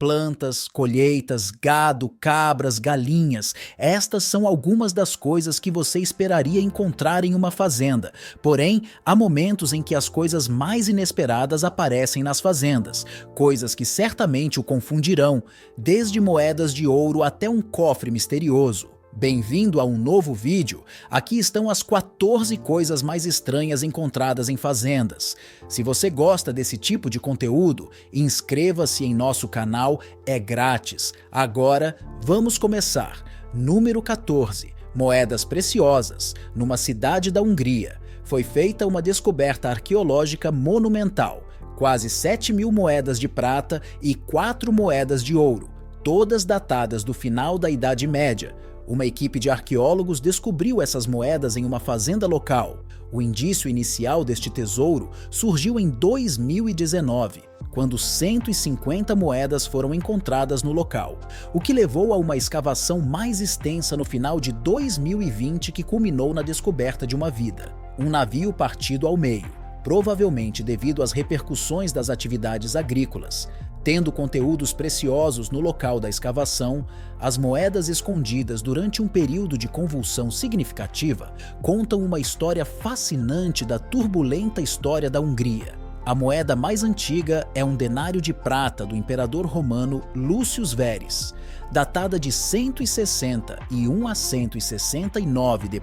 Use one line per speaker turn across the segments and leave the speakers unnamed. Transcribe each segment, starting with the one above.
plantas, colheitas, gado, cabras, galinhas. Estas são algumas das coisas que você esperaria encontrar em uma fazenda. Porém, há momentos em que as coisas mais inesperadas aparecem nas fazendas, coisas que certamente o confundirão, desde moedas de ouro até um cofre misterioso. Bem-vindo a um novo vídeo. Aqui estão as 14 coisas mais estranhas encontradas em fazendas. Se você gosta desse tipo de conteúdo, inscreva-se em nosso canal, é grátis. Agora, vamos começar. Número 14. Moedas preciosas, numa cidade da Hungria. Foi feita uma descoberta arqueológica monumental. Quase 7.000 moedas de prata e 4 moedas de ouro, todas datadas do final da Idade Média. Uma equipe de arqueólogos descobriu essas moedas em uma fazenda local. O indício inicial deste tesouro surgiu em 2019, quando 150 moedas foram encontradas no local, o que levou a uma escavação mais extensa no final de 2020 que culminou na descoberta de uma vida. Um navio partido ao meio, provavelmente devido às repercussões das atividades agrícolas. Tendo conteúdos preciosos no local da escavação, as moedas escondidas durante um período de convulsão significativa contam uma história fascinante da turbulenta história da Hungria. A moeda mais antiga é um denário de prata do imperador romano Lúcius Verres, datada de 161 a 169 d.C.,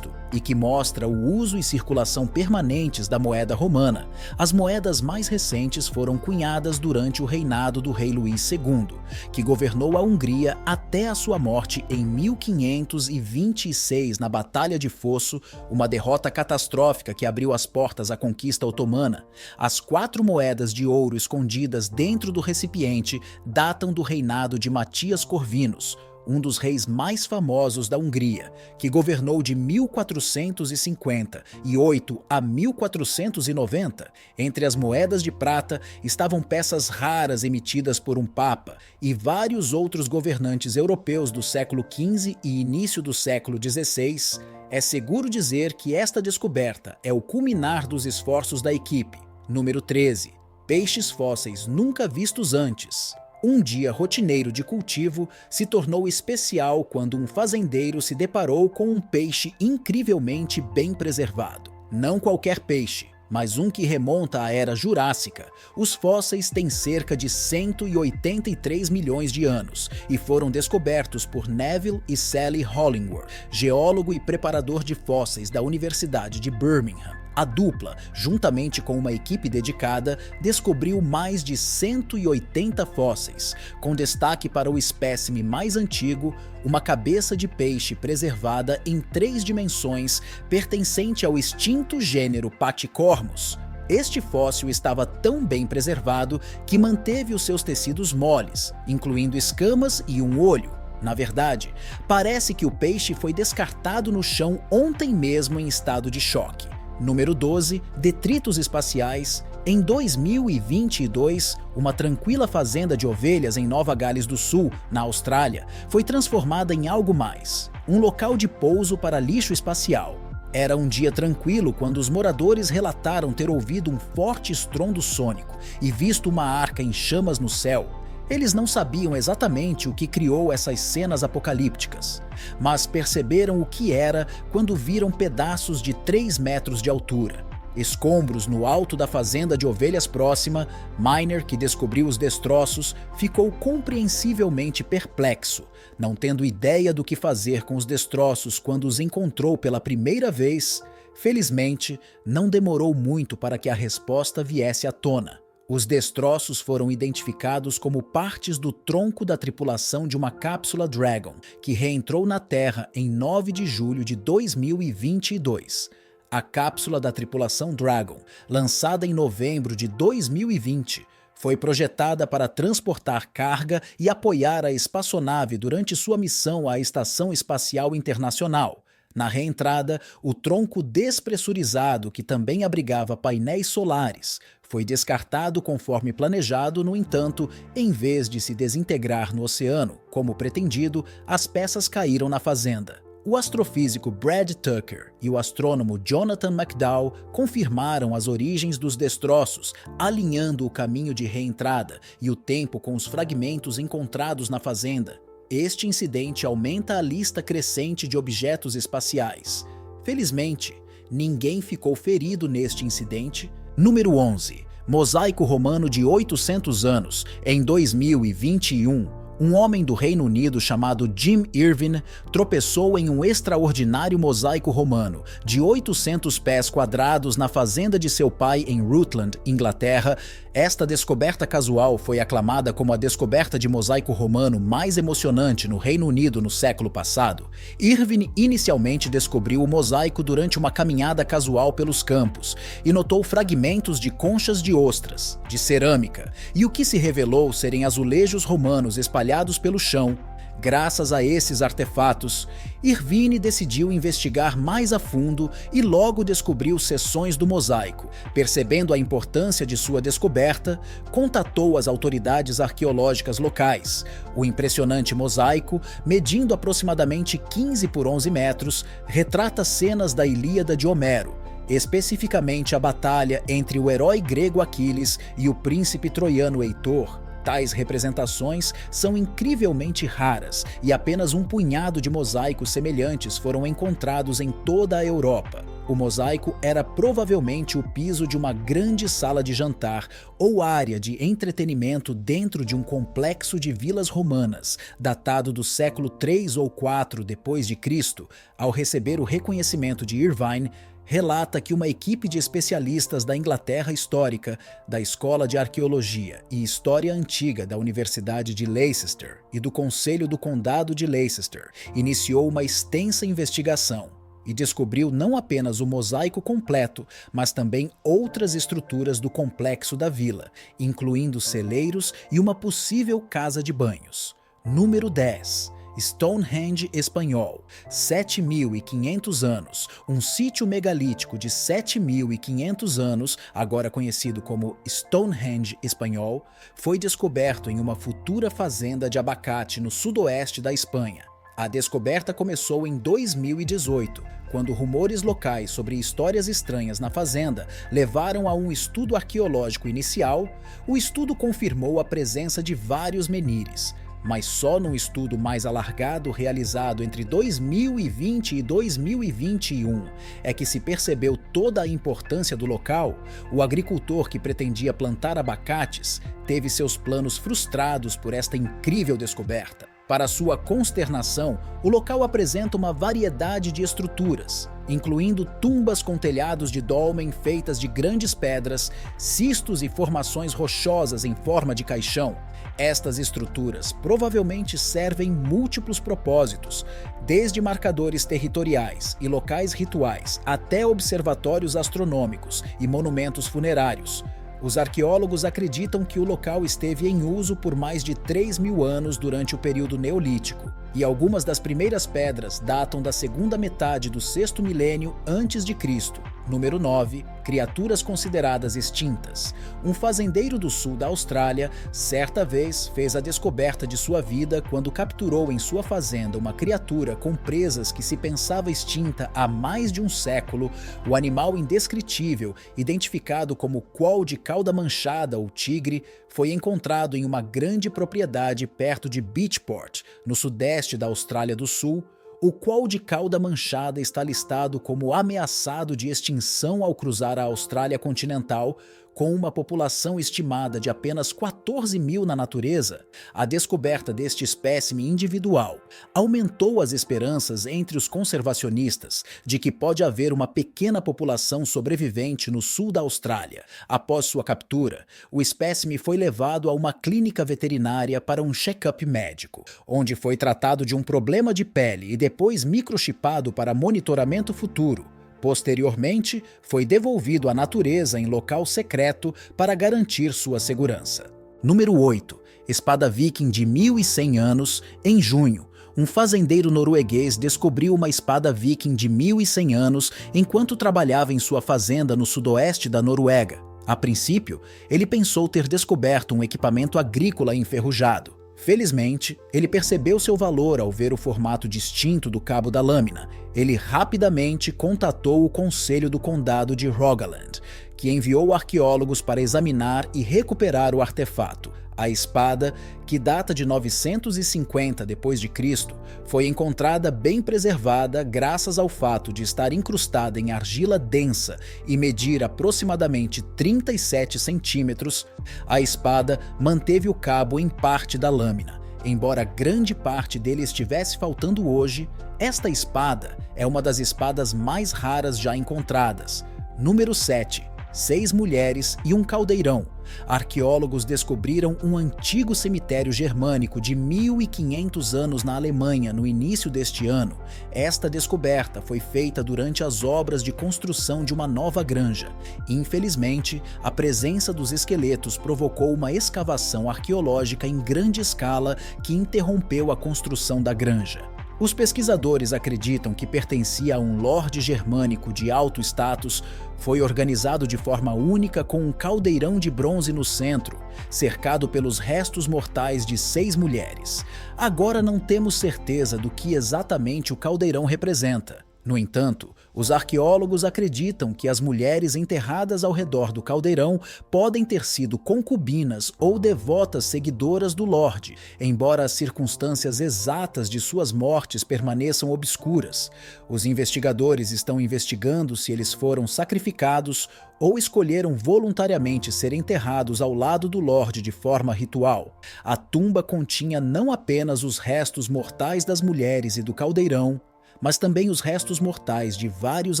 e que mostra o uso e circulação permanentes da moeda romana. As moedas mais recentes foram cunhadas durante o reinado do rei Luís II, que governou a Hungria até a sua morte em 1526 na Batalha de Fosso, uma derrota catastrófica que abriu as portas à conquista otomana. As 4 moedas de ouro escondidas dentro do recipiente datam do reinado de Matias Corvinus, um dos reis mais famosos da Hungria, que governou de 1458 a 1490. Entre as moedas de prata estavam peças raras emitidas por um papa e vários outros governantes europeus do século XV e início do século XVI. É seguro dizer que esta descoberta é o culminar dos esforços da equipe. Número 13. Peixes fósseis nunca vistos antes. Um dia rotineiro de cultivo se tornou especial quando um fazendeiro se deparou com um peixe incrivelmente bem preservado. Não qualquer peixe, mas um que remonta à Era Jurássica. Os fósseis têm cerca de 183 milhões de anos e foram descobertos por Neville e Sally Hollingworth, geólogo e preparador de fósseis da Universidade de Birmingham. A dupla, juntamente com uma equipe dedicada, descobriu mais de 180 fósseis, com destaque para o espécime mais antigo, uma cabeça de peixe preservada em 3 dimensões, pertencente ao extinto gênero Pachycormus. Este fóssil estava tão bem preservado que manteve os seus tecidos moles, incluindo escamas e um olho. Na verdade, parece que o peixe foi descartado no chão ontem mesmo em estado de choque. Número 12. Detritos espaciais. Em 2022, uma tranquila fazenda de ovelhas em Nova Gales do Sul, na Austrália, foi transformada em algo mais, um local de pouso para lixo espacial. Era um dia tranquilo quando os moradores relataram ter ouvido um forte estrondo sônico e visto uma arca em chamas no céu. Eles não sabiam exatamente o que criou essas cenas apocalípticas, mas perceberam o que era quando viram pedaços de 3 metros de altura. Escombros no alto da fazenda de ovelhas próxima. Miner, que descobriu os destroços, ficou compreensivelmente perplexo, não tendo ideia do que fazer com os destroços quando os encontrou pela primeira vez. Felizmente, não demorou muito para que a resposta viesse à tona. Os destroços foram identificados como partes do tronco da tripulação de uma cápsula Dragon, que reentrou na Terra em 9 de julho de 2022. A cápsula da tripulação Dragon, lançada em novembro de 2020, foi projetada para transportar carga e apoiar a espaçonave durante sua missão à Estação Espacial Internacional. Na reentrada, o tronco despressurizado, que também abrigava painéis solares, foi descartado conforme planejado. No entanto, em vez de se desintegrar no oceano, como pretendido, as peças caíram na fazenda. O astrofísico Brad Tucker e o astrônomo Jonathan McDowell confirmaram as origens dos destroços, alinhando o caminho de reentrada e o tempo com os fragmentos encontrados na fazenda. Este incidente aumenta a lista crescente de objetos espaciais. Felizmente, ninguém ficou ferido neste incidente. Número 11. Mosaico romano de 800 anos. Em 2021, um homem do Reino Unido chamado Jim Irvine tropeçou em um extraordinário mosaico romano de 800 pés quadrados na fazenda de seu pai em Rutland, Inglaterra. Esta descoberta casual foi aclamada como a descoberta de mosaico romano mais emocionante no Reino Unido no século passado. Irvine inicialmente descobriu o mosaico durante uma caminhada casual pelos campos e notou fragmentos de conchas de ostras, de cerâmica, e o que se revelou serem azulejos romanos espalhados pelo chão. Graças a esses artefatos, Irvine decidiu investigar mais a fundo e logo descobriu seções do mosaico. Percebendo a importância de sua descoberta, contatou as autoridades arqueológicas locais. O impressionante mosaico, medindo aproximadamente 15 por 11 metros, retrata cenas da Ilíada de Homero, especificamente a batalha entre o herói grego Aquiles e o príncipe troiano Heitor. Tais representações são incrivelmente raras e apenas um punhado de mosaicos semelhantes foram encontrados em toda a Europa. O mosaico era provavelmente o piso de uma grande sala de jantar ou área de entretenimento dentro de um complexo de vilas romanas, datado do século 3 ou 4 depois de Cristo. Ao receber o reconhecimento de Irvine, relata que uma equipe de especialistas da Inglaterra histórica, da Escola de Arqueologia e História Antiga da Universidade de Leicester e do Conselho do Condado de Leicester iniciou uma extensa investigação e descobriu não apenas o mosaico completo, mas também outras estruturas do complexo da vila, incluindo celeiros e uma possível casa de banhos. Número 10. Stonehenge espanhol, 7.500 anos. Um sítio megalítico de 7.500 anos, agora conhecido como Stonehenge espanhol, foi descoberto em uma futura fazenda de abacate no sudoeste da Espanha. A descoberta começou em 2018, quando rumores locais sobre histórias estranhas na fazenda levaram a um estudo arqueológico inicial. O estudo confirmou a presença de vários menires, mas só num estudo mais alargado realizado entre 2020 e 2021 é que se percebeu toda a importância do local. O agricultor que pretendia plantar abacates teve seus planos frustrados por esta incrível descoberta. Para sua consternação, o local apresenta uma variedade de estruturas, incluindo tumbas com telhados de dolmen feitas de grandes pedras, cistos e formações rochosas em forma de caixão. Estas estruturas provavelmente servem múltiplos propósitos, desde marcadores territoriais e locais rituais até observatórios astronômicos e monumentos funerários. Os arqueólogos acreditam que o local esteve em uso por mais de 3.000 anos durante o período neolítico, e algumas das primeiras pedras datam da segunda metade do sexto milênio antes de Cristo. Número 9. Criaturas consideradas extintas. Um fazendeiro do sul da Austrália, certa vez, fez a descoberta de sua vida quando capturou em sua fazenda uma criatura com presas que se pensava extinta há mais de um século. O animal indescritível, identificado como quoll de cauda manchada ou tigre, foi encontrado em uma grande propriedade perto de Beachport, no sudeste da Austrália do Sul. O quoll de cauda manchada está listado como ameaçado de extinção ao cruzar a Austrália continental, com uma população estimada de apenas 14.000 na natureza. A descoberta deste espécime individual aumentou as esperanças entre os conservacionistas de que pode haver uma pequena população sobrevivente no sul da Austrália. Após sua captura, o espécime foi levado a uma clínica veterinária para um check-up médico, onde foi tratado de um problema de pele e depois microchipado para monitoramento futuro. Posteriormente, foi devolvido à natureza em local secreto para garantir sua segurança. Número 8. Espada viking de 1.100 anos. Em junho, um fazendeiro norueguês descobriu uma espada viking de 1.100 anos enquanto trabalhava em sua fazenda no sudoeste da Noruega. A princípio, ele pensou ter descoberto um equipamento agrícola enferrujado. Felizmente, ele percebeu seu valor ao ver o formato distinto do cabo da lâmina. Ele rapidamente contatou o Conselho do Condado de Rogaland, que enviou arqueólogos para examinar e recuperar o artefato. A espada, que data de 950 d.C., foi encontrada bem preservada graças ao fato de estar incrustada em argila densa e medir aproximadamente 37 centímetros. A espada manteve o cabo em parte da lâmina. Embora grande parte dele estivesse faltando hoje, esta espada é uma das espadas mais raras já encontradas. Número 7. 6 mulheres e um caldeirão. Arqueólogos descobriram um antigo cemitério germânico de 1500 anos na Alemanha no início deste ano. Esta descoberta foi feita durante as obras de construção de uma nova granja. Infelizmente, a presença dos esqueletos provocou uma escavação arqueológica em grande escala que interrompeu a construção da granja. Os pesquisadores acreditam que pertencia a um lorde germânico de alto status. Foi organizado de forma única com um caldeirão de bronze no centro, cercado pelos restos mortais de 6 mulheres. Agora não temos certeza do que exatamente o caldeirão representa. No entanto, os arqueólogos acreditam que as mulheres enterradas ao redor do caldeirão podem ter sido concubinas ou devotas seguidoras do Lorde, embora as circunstâncias exatas de suas mortes permaneçam obscuras. Os investigadores estão investigando se eles foram sacrificados ou escolheram voluntariamente ser enterrados ao lado do Lorde de forma ritual. A tumba continha não apenas os restos mortais das mulheres e do caldeirão, mas também os restos mortais de vários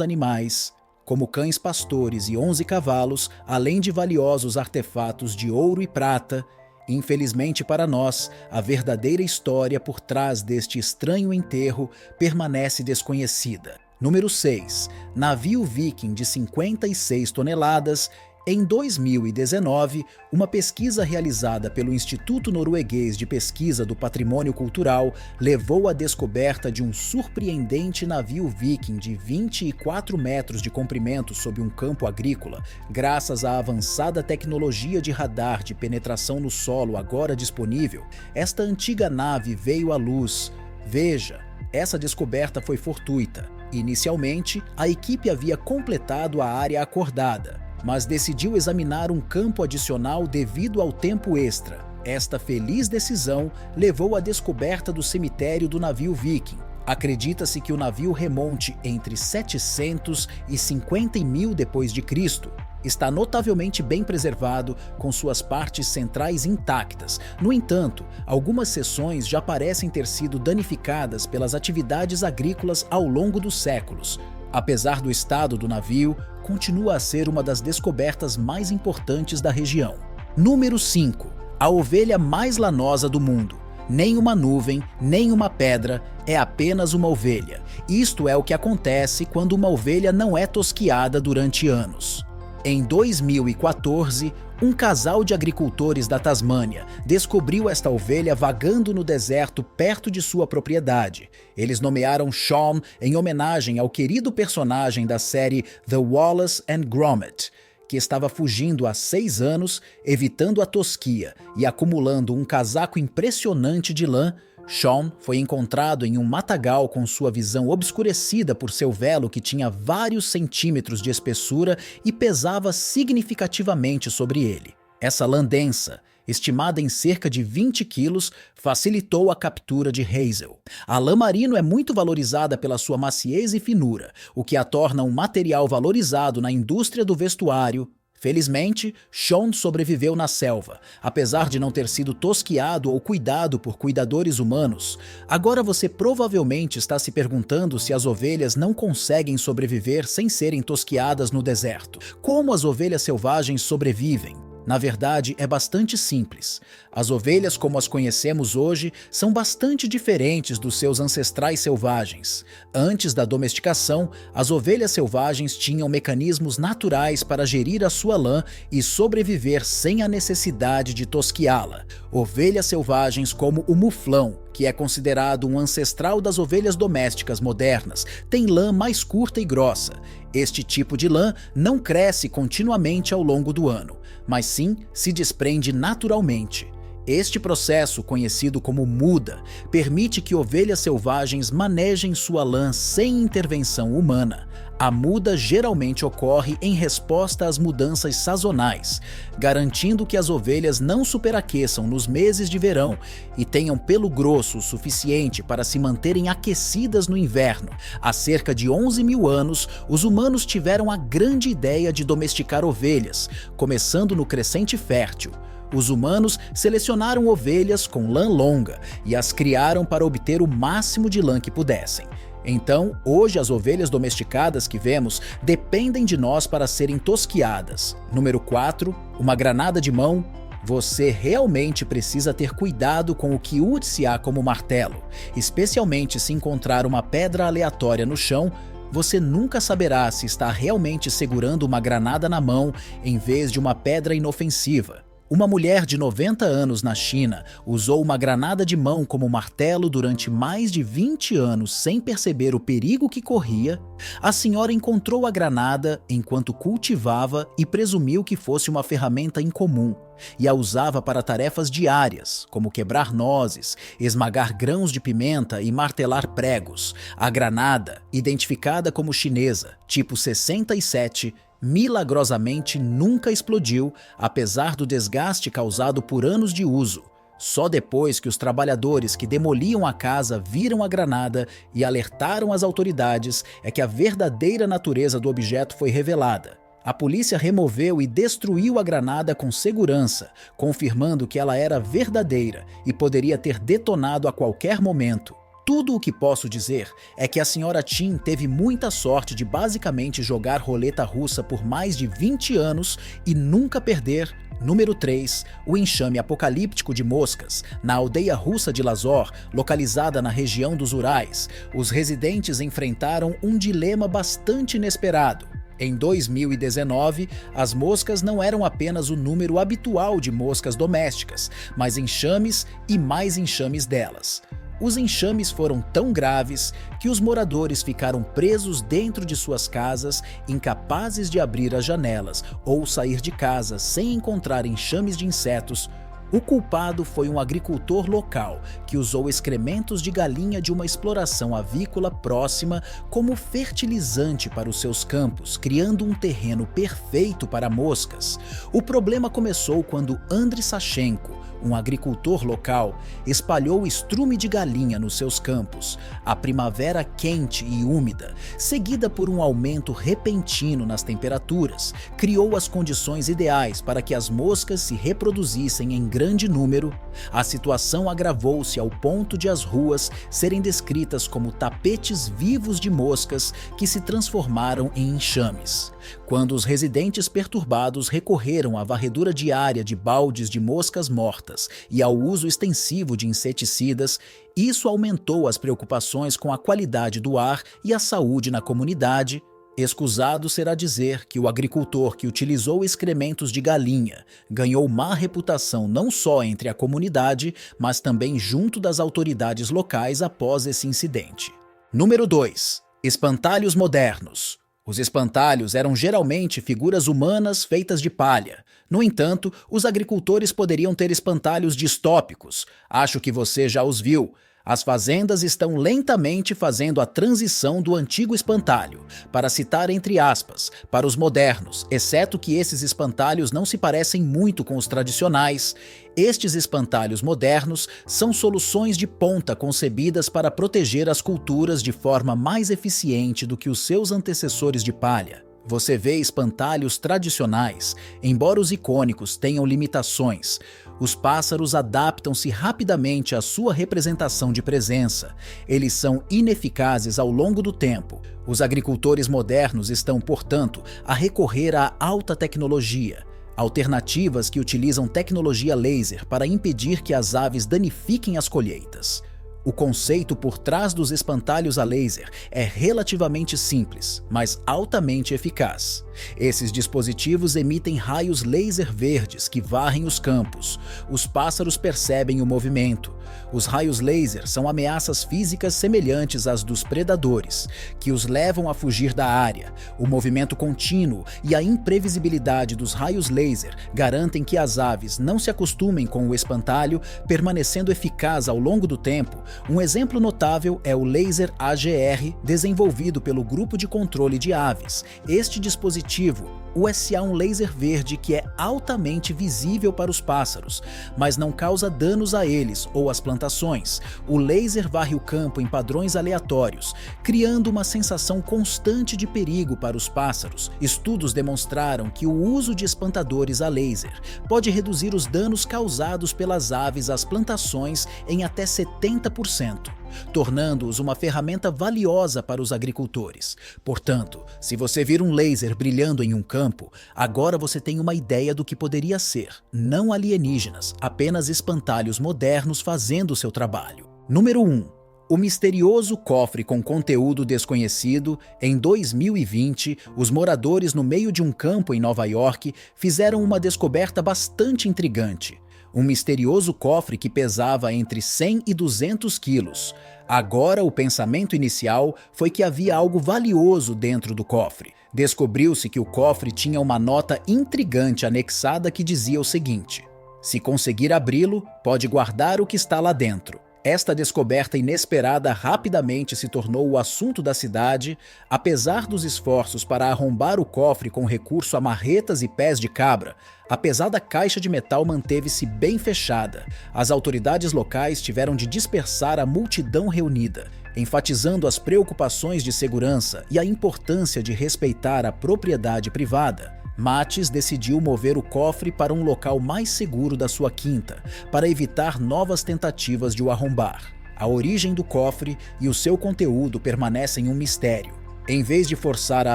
animais, como cães pastores e 11 cavalos, além de valiosos artefatos de ouro e prata. Infelizmente para nós, a verdadeira história por trás deste estranho enterro permanece desconhecida. Número 6. Navio viking de 56 toneladas. Em 2019, uma pesquisa realizada pelo Instituto Norueguês de Pesquisa do Patrimônio Cultural levou à descoberta de um surpreendente navio viking de 24 metros de comprimento sob um campo agrícola. Graças à avançada tecnologia de radar de penetração no solo agora disponível, esta antiga nave veio à luz. Veja, essa descoberta foi fortuita. Inicialmente, a equipe havia completado a área acordada, mas decidiu examinar um campo adicional devido ao tempo extra. Esta feliz decisão levou à descoberta do cemitério do navio viking. Acredita-se que o navio remonte entre 700 e 50.000 d.C. Está notavelmente bem preservado, com suas partes centrais intactas. No entanto, algumas seções já parecem ter sido danificadas pelas atividades agrícolas ao longo dos séculos. Apesar do estado do navio, continua a ser uma das descobertas mais importantes da região. Número 5. A ovelha mais lanosa do mundo. Nem uma nuvem, nem uma pedra, é apenas uma ovelha. Isto é o que acontece quando uma ovelha não é tosquiada durante anos. Em 2014, um casal de agricultores da Tasmânia descobriu esta ovelha vagando no deserto perto de sua propriedade. Eles nomearam Sean em homenagem ao querido personagem da série The Wallace and Gromit, que estava fugindo há 6 anos, evitando a tosquia e acumulando um casaco impressionante de lã. Sean foi encontrado em um matagal com sua visão obscurecida por seu velo que tinha vários centímetros de espessura e pesava significativamente sobre ele. Essa lã densa, estimada em cerca de 20 quilos, facilitou a captura de Hazel. A lã merino é muito valorizada pela sua maciez e finura, o que a torna um material valorizado na indústria do vestuário. Felizmente, Sean sobreviveu na selva, apesar de não ter sido tosquiado ou cuidado por cuidadores humanos. Agora você provavelmente está se perguntando se as ovelhas não conseguem sobreviver sem serem tosquiadas no deserto. Como as ovelhas selvagens sobrevivem? Na verdade, é bastante simples. As ovelhas como as conhecemos hoje são bastante diferentes dos seus ancestrais selvagens. Antes da domesticação, as ovelhas selvagens tinham mecanismos naturais para gerir a sua lã e sobreviver sem a necessidade de tosquiá-la. Ovelhas selvagens como o muflão, que é considerado um ancestral das ovelhas domésticas modernas, tem lã mais curta e grossa. Este tipo de lã não cresce continuamente ao longo do ano, mas sim se desprende naturalmente. Este processo, conhecido como muda, permite que ovelhas selvagens manejem sua lã sem intervenção humana. A muda geralmente ocorre em resposta às mudanças sazonais, garantindo que as ovelhas não superaqueçam nos meses de verão e tenham pelo grosso o suficiente para se manterem aquecidas no inverno. Há cerca de 11 mil anos, os humanos tiveram a grande ideia de domesticar ovelhas, começando no Crescente Fértil. Os humanos selecionaram ovelhas com lã longa e as criaram para obter o máximo de lã que pudessem. Então, hoje as ovelhas domesticadas que vemos dependem de nós para serem tosquiadas. Número 4, uma granada de mão. Você realmente precisa ter cuidado com o que use-se-á como martelo, especialmente se encontrar uma pedra aleatória no chão. Você nunca saberá se está realmente segurando uma granada na mão em vez de uma pedra inofensiva. Uma mulher de 90 anos na China usou uma granada de mão como martelo durante mais de 20 anos sem perceber o perigo que corria. A senhora encontrou a granada enquanto cultivava e presumiu que fosse uma ferramenta incomum, e a usava para tarefas diárias, como quebrar nozes, esmagar grãos de pimenta e martelar pregos. A granada, identificada como chinesa, tipo 67, milagrosamente nunca explodiu, apesar do desgaste causado por anos de uso. Só depois que os trabalhadores que demoliam a casa viram a granada e alertaram as autoridades é que a verdadeira natureza do objeto foi revelada. A polícia removeu e destruiu a granada com segurança, confirmando que ela era verdadeira e poderia ter detonado a qualquer momento. Tudo o que posso dizer é que a senhora Tin teve muita sorte de basicamente jogar roleta russa por mais de 20 anos e nunca perder. Número 3, o enxame apocalíptico de moscas. Na aldeia russa de Lazor, localizada na região dos Urais, os residentes enfrentaram um dilema bastante inesperado. Em 2019, as moscas não eram apenas o número habitual de moscas domésticas, mas enxames e mais enxames delas. Os enxames foram tão graves que os moradores ficaram presos dentro de suas casas, incapazes de abrir as janelas ou sair de casa sem encontrar enxames de insetos. O culpado foi um agricultor local que usou excrementos de galinha de uma exploração avícola próxima como fertilizante para os seus campos, criando um terreno perfeito para moscas. O problema começou quando Andriy Sachenko, um agricultor local, espalhou estrume de galinha nos seus campos. A primavera quente e úmida, seguida por um aumento repentino nas temperaturas, criou as condições ideais para que as moscas se reproduzissem em grande número. A situação agravou-se ao ponto de as ruas serem descritas como tapetes vivos de moscas que se transformaram em enxames. Quando os residentes perturbados recorreram à varredura diária de baldes de moscas mortas e ao uso extensivo de inseticidas, isso aumentou as preocupações com a qualidade do ar e a saúde na comunidade. Escusado será dizer que o agricultor que utilizou excrementos de galinha ganhou má reputação não só entre a comunidade, mas também junto das autoridades locais após esse incidente. Número 2. Espantalhos modernos. Os espantalhos eram geralmente figuras humanas feitas de palha. No entanto, os agricultores poderiam ter espantalhos distópicos. Acho que você já os viu. As fazendas estão lentamente fazendo a transição do antigo espantalho, para citar entre aspas, para os modernos, exceto que esses espantalhos não se parecem muito com os tradicionais. Estes espantalhos modernos são soluções de ponta concebidas para proteger as culturas de forma mais eficiente do que os seus antecessores de palha. Você vê espantalhos tradicionais, embora os icônicos tenham limitações. Os pássaros adaptam-se rapidamente à sua representação de presença. Eles são ineficazes ao longo do tempo. Os agricultores modernos estão, portanto, a recorrer à alta tecnologia. Alternativas que utilizam tecnologia laser para impedir que as aves danifiquem as colheitas. O conceito por trás dos espantalhos a laser é relativamente simples, mas altamente eficaz. Esses dispositivos emitem raios laser verdes que varrem os campos. Os pássaros percebem o movimento. Os raios laser são ameaças físicas semelhantes às dos predadores, que os levam a fugir da área. O movimento contínuo e a imprevisibilidade dos raios laser garantem que as aves não se acostumem com o espantalho, permanecendo eficaz ao longo do tempo. Um exemplo notável é o laser AGR, desenvolvido pelo Grupo de Controle de Aves. Este dispositivo, o SA é um laser verde que é altamente visível para os pássaros, mas não causa danos a eles ou às plantações. O laser varre o campo em padrões aleatórios, criando uma sensação constante de perigo para os pássaros. Estudos demonstraram que o uso de espantadores a laser pode reduzir os danos causados pelas aves às plantações em até 70%. Tornando-os uma ferramenta valiosa para os agricultores. Portanto, se você vir um laser brilhando em um campo, agora você tem uma ideia do que poderia ser. Não alienígenas, apenas espantalhos modernos fazendo o seu trabalho. Número 1. O misterioso cofre com conteúdo desconhecido. Em 2020, os moradores no meio de um campo em Nova York fizeram uma descoberta bastante intrigante. Um misterioso cofre que pesava entre 100 e 200 quilos. Agora, o pensamento inicial foi que havia algo valioso dentro do cofre. Descobriu-se que o cofre tinha uma nota intrigante anexada que dizia o seguinte: se conseguir abri-lo, pode guardar o que está lá dentro. Esta descoberta inesperada rapidamente se tornou o assunto da cidade. Apesar dos esforços para arrombar o cofre com recurso a marretas e pés de cabra, a pesada caixa de metal manteve-se bem fechada. As autoridades locais tiveram de dispersar a multidão reunida, enfatizando as preocupações de segurança e a importância de respeitar a propriedade privada. Mattis decidiu mover o cofre para um local mais seguro da sua quinta, para evitar novas tentativas de o arrombar. A origem do cofre e o seu conteúdo permanecem um mistério. Em vez de forçar a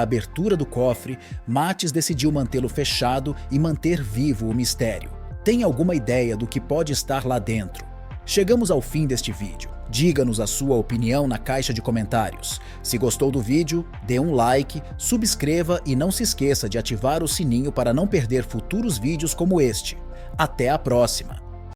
abertura do cofre, Mattis decidiu mantê-lo fechado e manter vivo o mistério. Tem alguma ideia do que pode estar lá dentro? Chegamos ao fim deste vídeo. Diga-nos a sua opinião na caixa de comentários. Se gostou do vídeo, dê um like, subscreva e não se esqueça de ativar o sininho para não perder futuros vídeos como este. Até a próxima!